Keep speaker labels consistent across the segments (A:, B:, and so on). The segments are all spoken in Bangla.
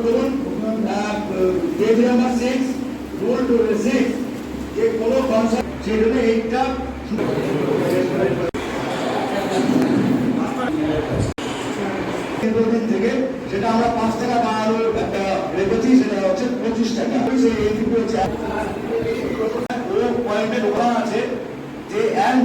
A: করুন পেজ নাম্বার 6 রুল 6 যে কোনো ফাংশন সেজন্য এইটা দিন থেকে সেটা আমরা 5 টাকা বাড়ানোর একটা রেখেছি, সেটা হচ্ছে 25 টাকা। সেই এইটুকু হচ্ছে ও পয়েন্টে ঢোকা আছে যে and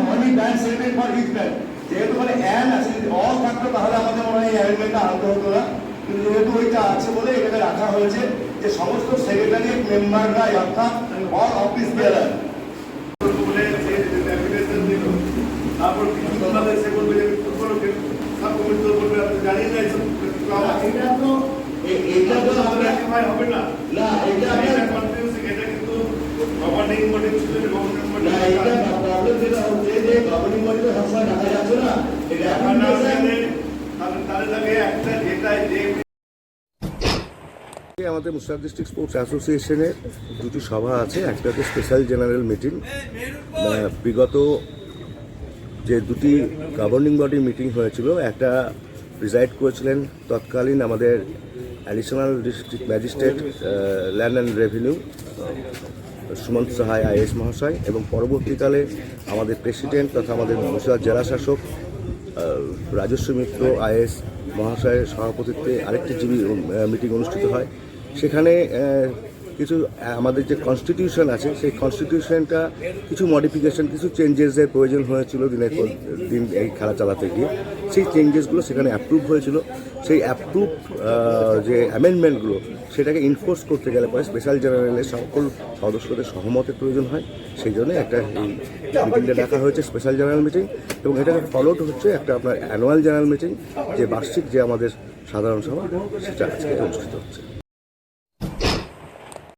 A: money band celebrate for each band, যেহেতু মানে অ্যান্ড আছে, যদি অল থাকতো তাহলে আমাদের মনে হয় এই অ্যারেঞ্জমেন্টটা আনতে হতো না, কিন্তু যেহেতু ওইটা আছে বলে এটাকে রাখা হয়েছে যে সমস্ত সেক্রেটারিয়েট মেম্বাররা অর্থাৎ অল অফিস বেয়ারার
B: তারপর কিছু কথা এসে বলবে যে সাবকমিটি তো বলবে আপনি জানিয়ে না এইসব
A: এটা তো আমরা
B: হবে না
A: না, এটা
B: কনফিউজিং, এটা কিন্তু গভর্নিং বডি ছিল, গভর্নিং বডি
A: না, এটা প্রবলেম যেটা হচ্ছে যে গভর্নিং বডি তো সবসময় দেখা যাচ্ছে না, এটা
B: তাহলে লাগে একটা যেটা যে
C: আমাদের মুর্শিদাবাদ ডিস্ট্রিক্ট স্পোর্টস অ্যাসোসিয়েশনের দুটি সভা আছে। একটা হচ্ছে স্পেশাল জেনারেল মিটিং, বিগত যে দুটি গভর্নিং বডি মিটিং হয়েছিল, একটা প্রিজাইড করেছিলেন তৎকালীন আমাদের additional district magistrate land and revenue Sumanta সাহায় is মহাশয়, এবং পরবর্তীকালে আমাদের প্রেসিডেন্ট তথা আমাদের মুর্শিদাবাদ জেলা শাসক রাজস্ব মিত্র আইএস মহাশয়ের সভাপতিত্বে আরেকটি মিটিং অনুষ্ঠিত হয়। সেখানে কিছু আমাদের যে কনস্টিটিউশন আছে সেই কনস্টিটিউশনটা কিছু মডিফিকেশন, কিছু চেঞ্জেসের প্রয়োজন হয়েছিল দিন এই খেলা চালাতে গিয়ে। সেই চেঞ্জেসগুলো সেখানে অ্যাপ্রুভ হয়েছিল। সেই অ্যাপ্রুভ যে অ্যামেন্ডমেন্টগুলো সেটাকে ইনফোর্স করতে গেলে পরে স্পেশাল জেনারেলের সকল সদস্যদের সহমতের প্রয়োজন হয়। সেই জন্য একটা এই মিটিংটা ডাকা হয়েছে স্পেশাল জেনারেল মিটিং, এবং এটাকে ফলোড হচ্ছে একটা আপনার অ্যানুয়াল জেনারেল মিটিং, যে বার্ষিক যে আমাদের সাধারণ সভা সেটা আজকে অনুষ্ঠিত হচ্ছে।